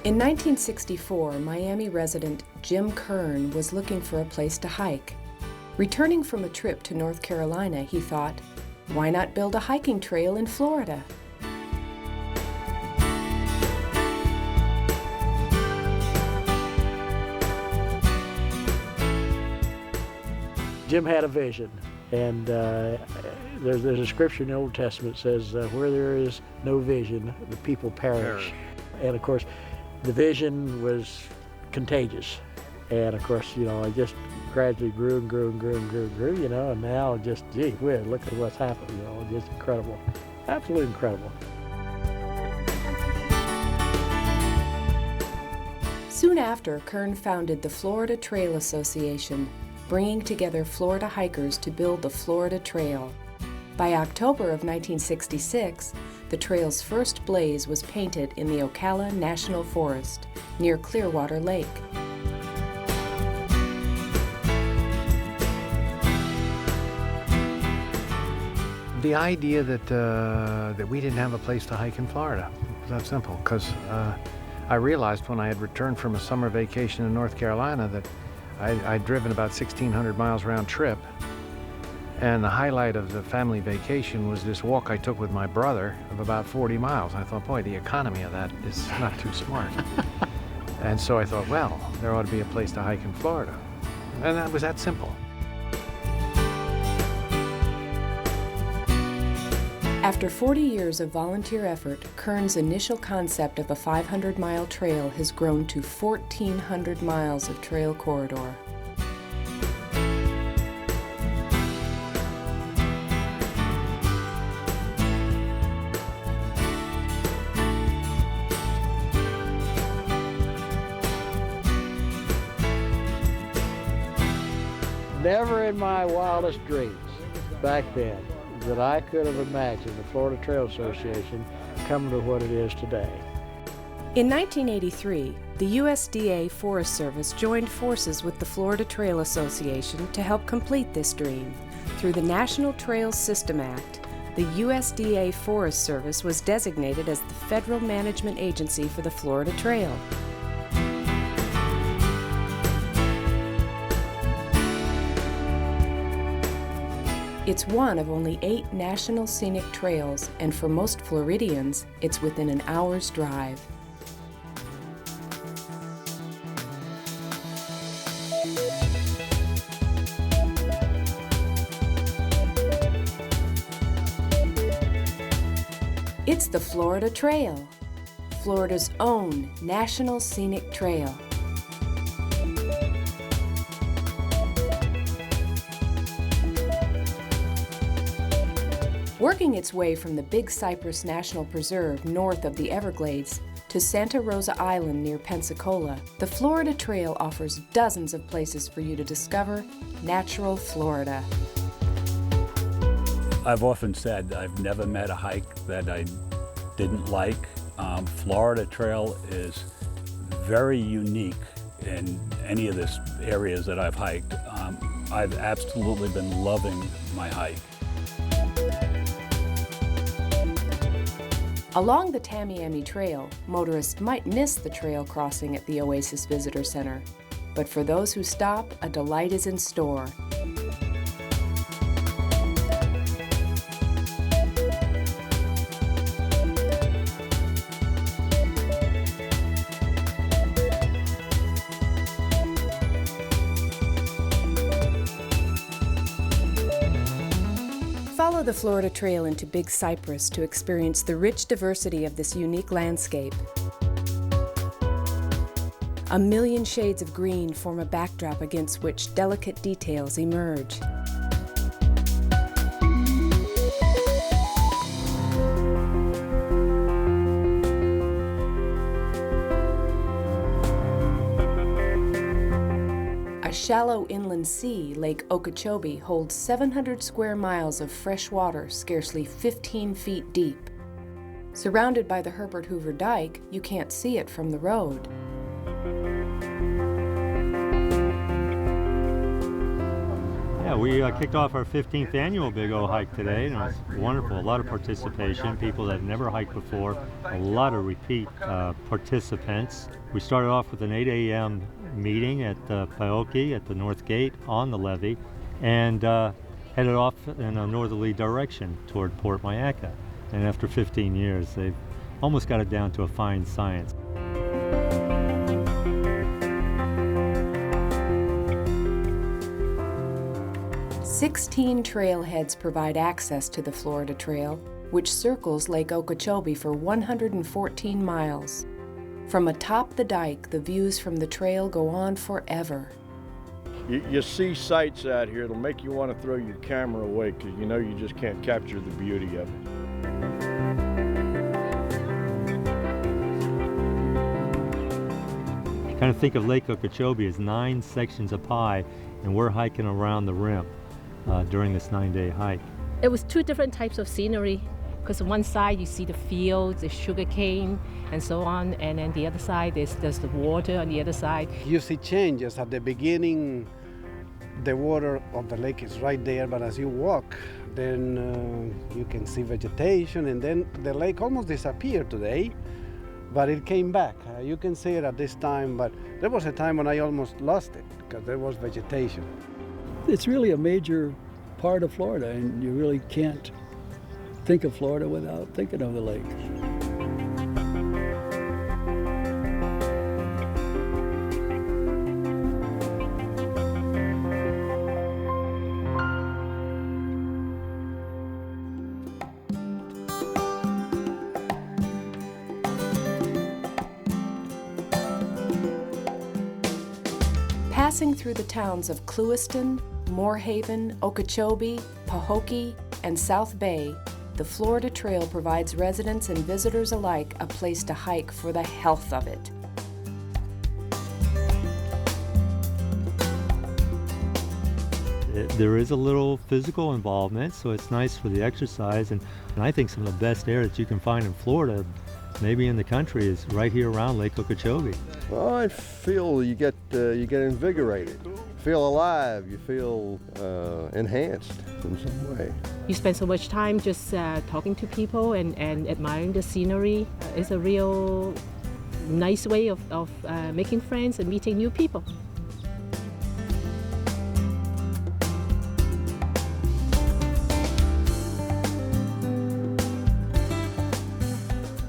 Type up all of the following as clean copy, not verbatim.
In 1964, Miami resident Jim Kern was looking for a place to hike. Returning from a trip to North Carolina, he thought, why not build a hiking trail in Florida? Jim had a vision, and there's a scripture in the Old Testament that says, where there is no vision, the people perish. And of course, the vision was contagious. And of course, I just gradually grew and grew and grew and grew and grew, and now just, gee whiz, look at what's happened, just incredible. Absolutely incredible. Soon after, Kern founded the Florida Trail Association, bringing together Florida hikers to build the Florida Trail. By October of 1966, the trail's first blaze was painted in the Ocala National Forest near Clearwater Lake. The idea that we didn't have a place to hike in Florida was that simple, because I realized when I had returned from a summer vacation in North Carolina that I'd driven about 1,600 miles round trip, and the highlight of the family vacation was this walk I took with my brother of about 40 miles. I thought, boy, the economy of that is not too smart. And so I thought, well, there ought to be a place to hike in Florida. And that was that simple. After 40 years of volunteer effort, Kern's initial concept of a 500-mile trail has grown to 1,400 miles of trail corridor. Never in my wildest dreams back then that I could have imagined the Florida Trail Association coming to what it is today. In 1983, the USDA Forest Service joined forces with the Florida Trail Association to help complete this dream. Through the National Trails System Act, the USDA Forest Service was designated as the federal management agency for the Florida Trail. It's one of only 8 national scenic trails, and for most Floridians, it's within an hour's drive. It's the Florida Trail, Florida's own national scenic trail. Working its way from the Big Cypress National Preserve north of the Everglades to Santa Rosa Island near Pensacola, the Florida Trail offers dozens of places for you to discover natural Florida. I've often said I've never met a hike that I didn't like. Florida Trail is very unique in any of the areas that I've hiked. I've absolutely been loving my hike. Along the Tamiami Trail, motorists might miss the trail crossing at the Oasis Visitor Center. But for those who stop, a delight is in store. Follow the Florida Trail into Big Cypress to experience the rich diversity of this unique landscape. A million shades of green form a backdrop against which delicate details emerge. Shallow inland sea, Lake Okeechobee, holds 700 square miles of fresh water, scarcely 15 feet deep. Surrounded by the Herbert Hoover Dike, you can't see it from the road. Yeah, we kicked off our 15th annual Big O hike today, and it was wonderful. A lot of participation, people that have never hiked before, a lot of repeat participants. We started off with an 8 a.m. meeting at Paoki at the North Gate on the levee, and headed off in a northerly direction toward Port Mayaca. And after 15 years, they've almost got it down to a fine science. "16 trailheads provide access to the Florida Trail, which circles Lake Okeechobee for 114 miles. From atop the dike, the views from the trail go on forever. You see sights out here, it'll make you want to throw your camera away because you know you just can't capture the beauty of it. Kind of think of Lake Okeechobee as 9 sections of pie, and we're hiking around the rim during this 9-day hike. It was 2 different types of scenery, because on one side you see the fields, the sugar cane, and so on, and then the other side there's the water on the other side. You see changes. At the beginning, the water of the lake is right there, but as you walk, then you can see vegetation, and then the lake almost disappeared today, but it came back. You can see it at this time, but there was a time when I almost lost it because there was vegetation. It's really a major part of Florida, and you really can't think of Florida without thinking of the lake. Passing through the towns of Clewiston, Moorhaven, Okeechobee, Pahokee, and South Bay, the Florida Trail provides residents and visitors alike a place to hike for the health of it. There is a little physical involvement, so it's nice for the exercise, and I think some of the best air that you can find in Florida, maybe in the country, is right here around Lake Okeechobee. Well, I feel you get invigorated, feel alive, you feel enhanced in some way. You spend so much time just talking to people and admiring the scenery. It's a real nice way of making friends and meeting new people.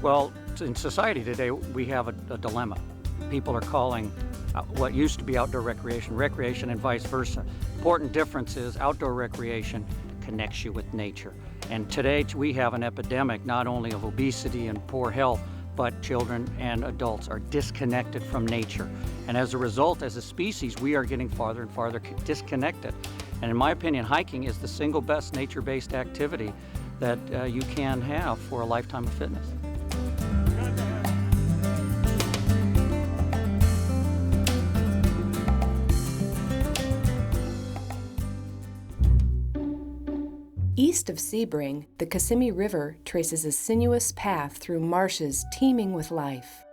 Well, in society today, we have a dilemma. People are calling what used to be outdoor recreation and vice versa. Important difference is outdoor recreation connects you with nature. And today we have an epidemic not only of obesity and poor health, but children and adults are disconnected from nature. And as a result, as a species, we are getting farther and farther disconnected. And in my opinion, hiking is the single best nature-based activity that you can have for a lifetime of fitness. East of Sebring, the Kissimmee River traces a sinuous path through marshes teeming with life.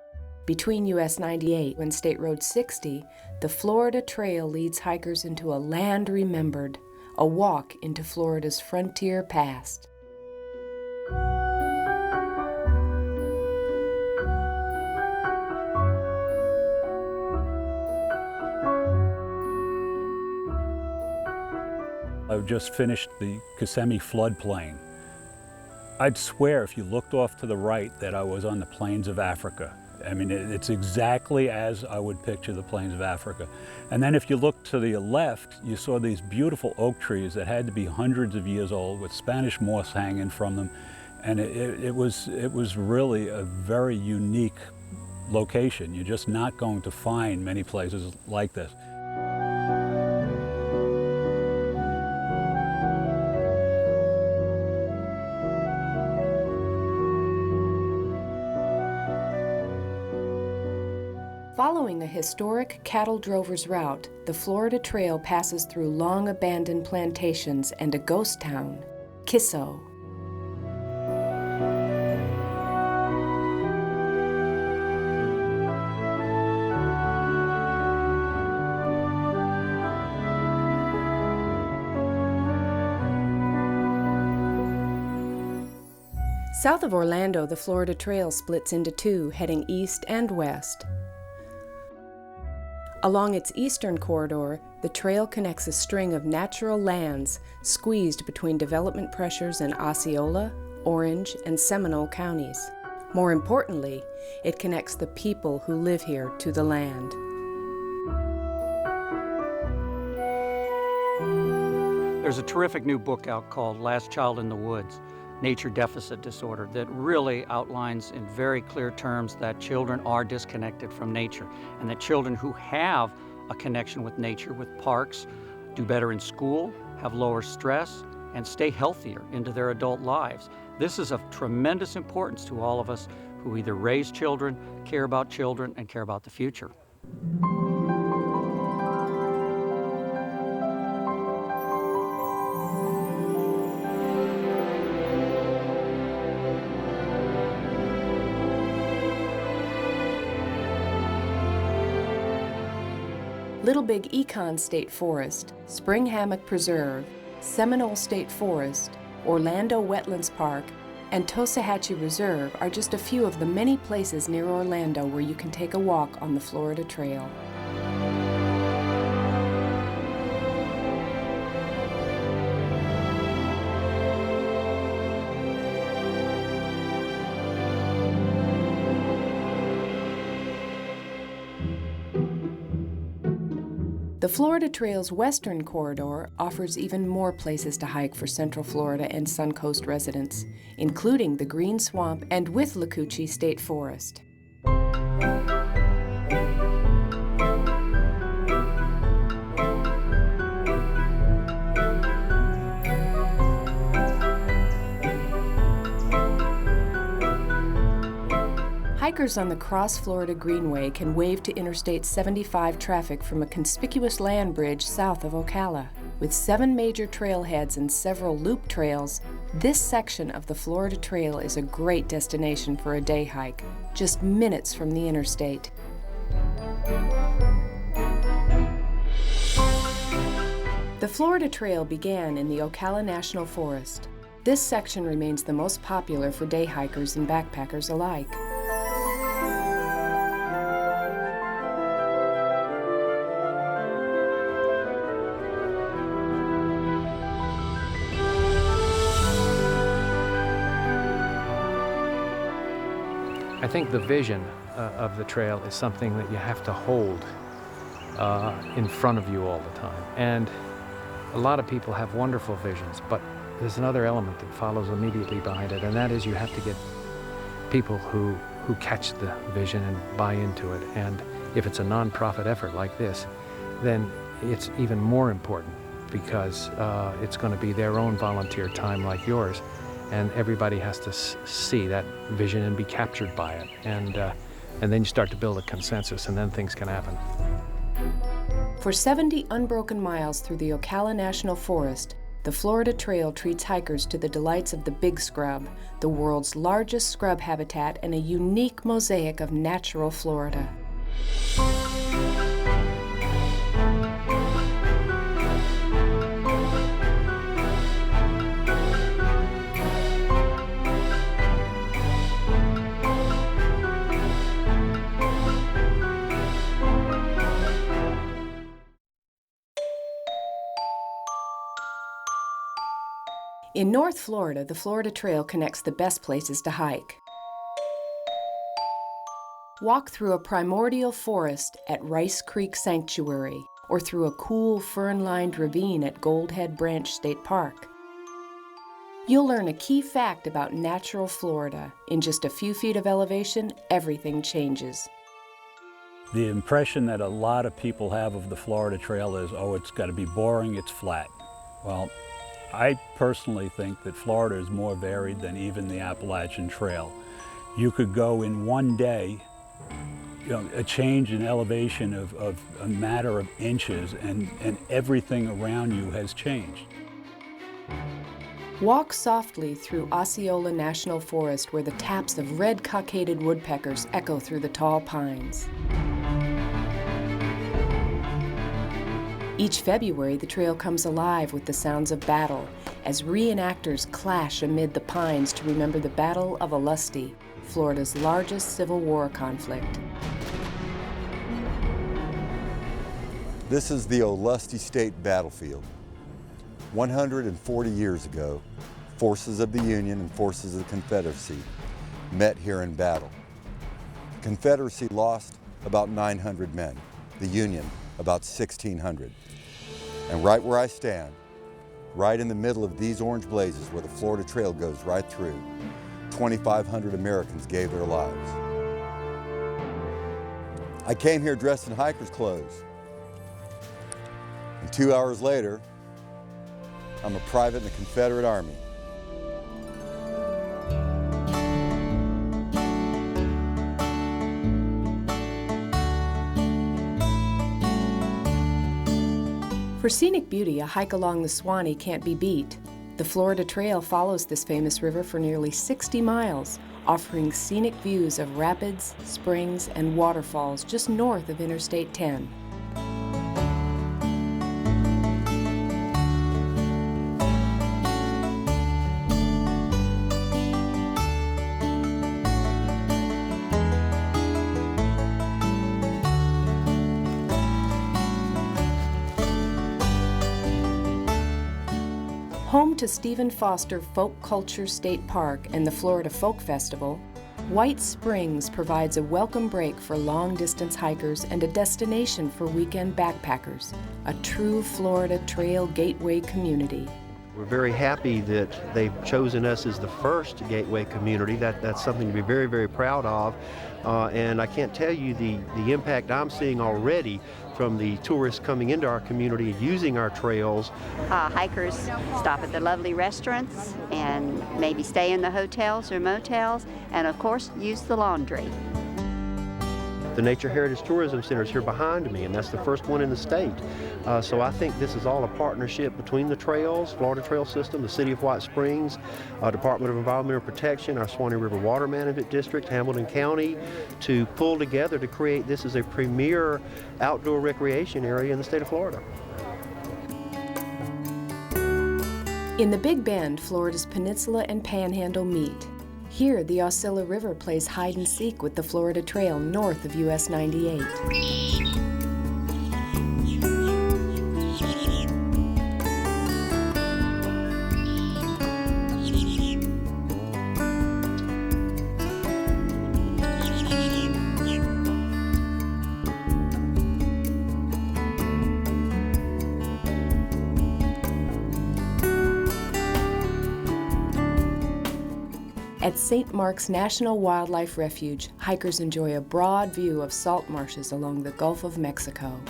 Between US 98 and State Road 60, the Florida Trail leads hikers into a land remembered, a walk into Florida's frontier past. I've just finished the Kissimmee floodplain. I'd swear if you looked off to the right that I was on the plains of Africa. I mean, it's exactly as I would picture the plains of Africa. And then if you look to the left, you saw these beautiful oak trees that had to be hundreds of years old with Spanish moss hanging from them. And it was really a very unique location. You're just not going to find many places like this. Following a historic cattle drover's route, the Florida Trail passes through long abandoned plantations and a ghost town, Kissimmee. South of Orlando, the Florida Trail splits into two, heading east and west. Along its eastern corridor, the trail connects a string of natural lands squeezed between development pressures in Osceola, Orange, and Seminole counties. More importantly, it connects the people who live here to the land. There's a terrific new book out called Last Child in the Woods, Nature Deficit Disorder, that really outlines in very clear terms that children are disconnected from nature, and that children who have a connection with nature, with parks, do better in school, have lower stress, and stay healthier into their adult lives. This is of tremendous importance to all of us who either raise children, care about children, and care about the future. Little Big Econ State Forest, Spring Hammock Preserve, Seminole State Forest, Orlando Wetlands Park, and Tosahatchee Reserve are just a few of the many places near Orlando where you can take a walk on the Florida Trail. The Florida Trail's western corridor offers even more places to hike for Central Florida and Suncoast residents, including the Green Swamp and Withlacoochee State Forest. Hikers on the Cross Florida Greenway can wave to Interstate 75 traffic from a conspicuous land bridge south of Ocala. With 7 major trailheads and several loop trails, this section of the Florida Trail is a great destination for a day hike, just minutes from the interstate. The Florida Trail began in the Ocala National Forest. This section remains the most popular for day hikers and backpackers alike. I think the vision of the trail is something that you have to hold in front of you all the time. And a lot of people have wonderful visions, but there's another element that follows immediately behind it, and that is you have to get people who catch the vision and buy into it. And if it's a nonprofit effort like this, then it's even more important because it's going to be their own volunteer time like yours. And everybody has to see that vision and be captured by it. And then you start to build a consensus, and then things can happen. For 70 unbroken miles through the Ocala National Forest, the Florida Trail treats hikers to the delights of the Big Scrub, the world's largest scrub habitat and a unique mosaic of natural Florida. In North Florida, the Florida Trail connects the best places to hike. Walk through a primordial forest at Rice Creek Sanctuary, or through a cool fern-lined ravine at Goldhead Branch State Park. You'll learn a key fact about natural Florida. In just a few feet of elevation, everything changes. The impression that a lot of people have of the Florida Trail is, oh, it's got to be boring, it's flat. Well, I personally think that Florida is more varied than even the Appalachian Trail. You could go in one day, a change in elevation of a matter of inches, and everything around you has changed. Walk softly through Osceola National Forest where the taps of red cockaded woodpeckers echo through the tall pines. Each February, the trail comes alive with the sounds of battle as reenactors clash amid the pines to remember the Battle of Olustee, Florida's largest Civil War conflict. This is the Olustee State Battlefield. 140 years ago, forces of the Union and forces of the Confederacy met here in battle. The Confederacy lost about 900 men, the Union about 1,600. And right where I stand, right in the middle of these orange blazes where the Florida Trail goes right through, 2,500 Americans gave their lives. I came here dressed in hiker's clothes. And 2 hours later, I'm a private in the Confederate Army. For scenic beauty, a hike along the Swanee can't be beat. The Florida Trail follows this famous river for nearly 60 miles, offering scenic views of rapids, springs, and waterfalls just north of Interstate 10. Home to Stephen Foster Folk Culture State Park and the Florida Folk Festival, White Springs provides a welcome break for long-distance hikers and a destination for weekend backpackers, a true Florida Trail gateway community. We're very happy that they've chosen us as the first gateway community. That's something to be very, very proud of. And I can't tell you the impact I'm seeing already from the tourists coming into our community and using our trails. Hikers stop at the lovely restaurants and maybe stay in the hotels or motels, and of course use the laundry. The Nature Heritage Tourism Center is here behind me, and that's the first one in the state. So I think this is all a partnership between the trails, Florida Trail System, the City of White Springs, Department of Environmental Protection, our Swanee River Water Management District, Hamilton County, to pull together to create this as a premier outdoor recreation area in the state of Florida. In the Big Bend, Florida's peninsula and panhandle meet. Here, the Ocala River plays hide and seek with the Florida Trail north of US 98. At St. Mark's National Wildlife Refuge, hikers enjoy a broad view of salt marshes along the Gulf of Mexico.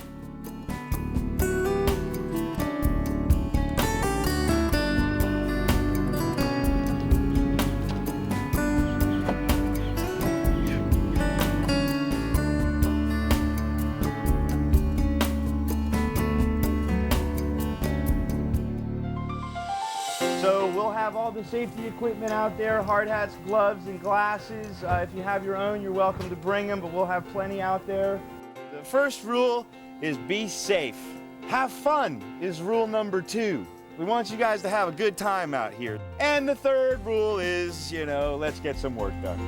So we'll have all the safety equipment out there, hard hats, gloves, and glasses. If you have your own, you're welcome to bring them, but we'll have plenty out there. The first rule is be safe. Have fun is rule number 2. We want you guys to have a good time out here. And the third rule is, let's get some work done.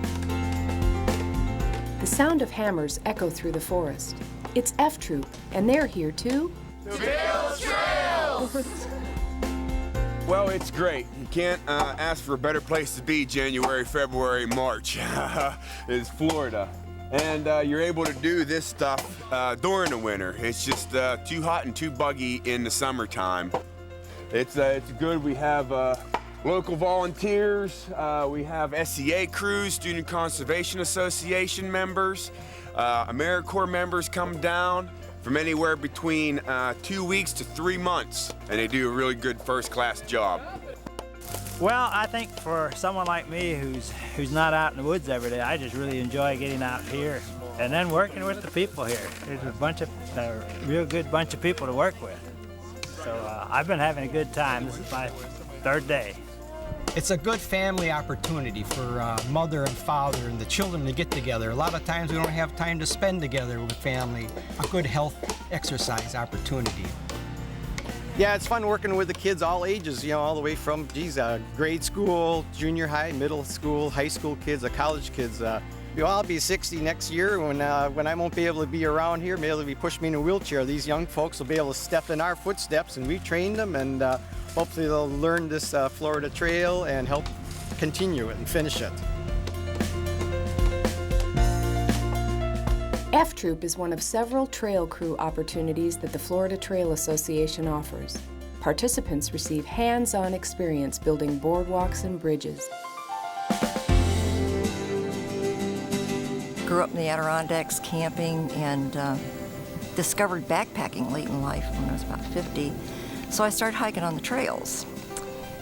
The sound of hammers echo through the forest. It's F Troop, and they're here too. To build trails! Well, it's great. You can't ask for a better place to be January, February, March. It's Florida. And you're able to do this stuff during the winter. It's just too hot and too buggy in the summertime. It's good. We have local volunteers. We have SCA crews, Student Conservation Association members. AmeriCorps members come down from anywhere between 2 weeks to 3 months, and they do a really good first-class job. Well, I think for someone like me who's not out in the woods every day, I just really enjoy getting out here and then working with the people here. There's a real good bunch of people to work with. So I've been having a good time. This is my 3rd day. It's a good family opportunity for mother and father and the children to get together. A lot of times we don't have time to spend together with family. A good health exercise opportunity. Yeah, it's fun working with the kids all ages, you know, all the way from, grade school, junior high, middle school, high school kids, college kids. I'll be 60 next year when I won't be able to be around here, maybe push me in a wheelchair. These young folks will be able to step in our footsteps, and we train them, and hopefully they'll learn this Florida Trail and help continue it and finish it. F-Troop is one of several trail crew opportunities that the Florida Trail Association offers. Participants receive hands-on experience building boardwalks and bridges. Grew up in the Adirondacks camping and discovered backpacking late in life when I was about 50. So I started hiking on the trails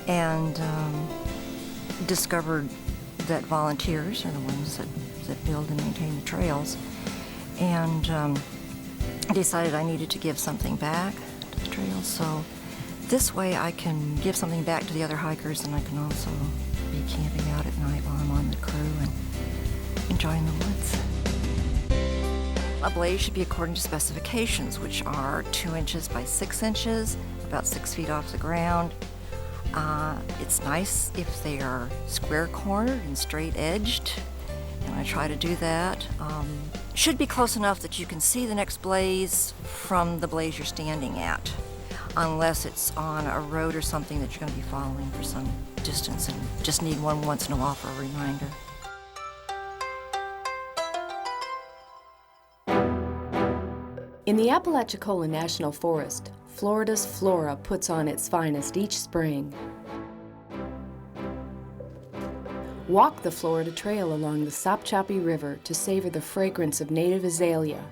and discovered that volunteers are the ones that build and maintain the trails. And I decided I needed to give something back to the trails. So this way I can give something back to the other hikers, and I can also be camping out at night while I'm on the crew and enjoying the woods. A blaze should be according to specifications, which are 2 inches by 6 inches, about 6 feet off the ground. It's nice if they are square cornered and straight edged, and I try to do that. Should be close enough that you can see the next blaze from the blaze you're standing at, unless it's on a road or something that you're going to be following for some distance and just need one once in a while for a reminder. In the Apalachicola National Forest, Florida's flora puts on its finest each spring. Walk the Florida Trail along the Sopchoppy River to savor the fragrance of native azalea,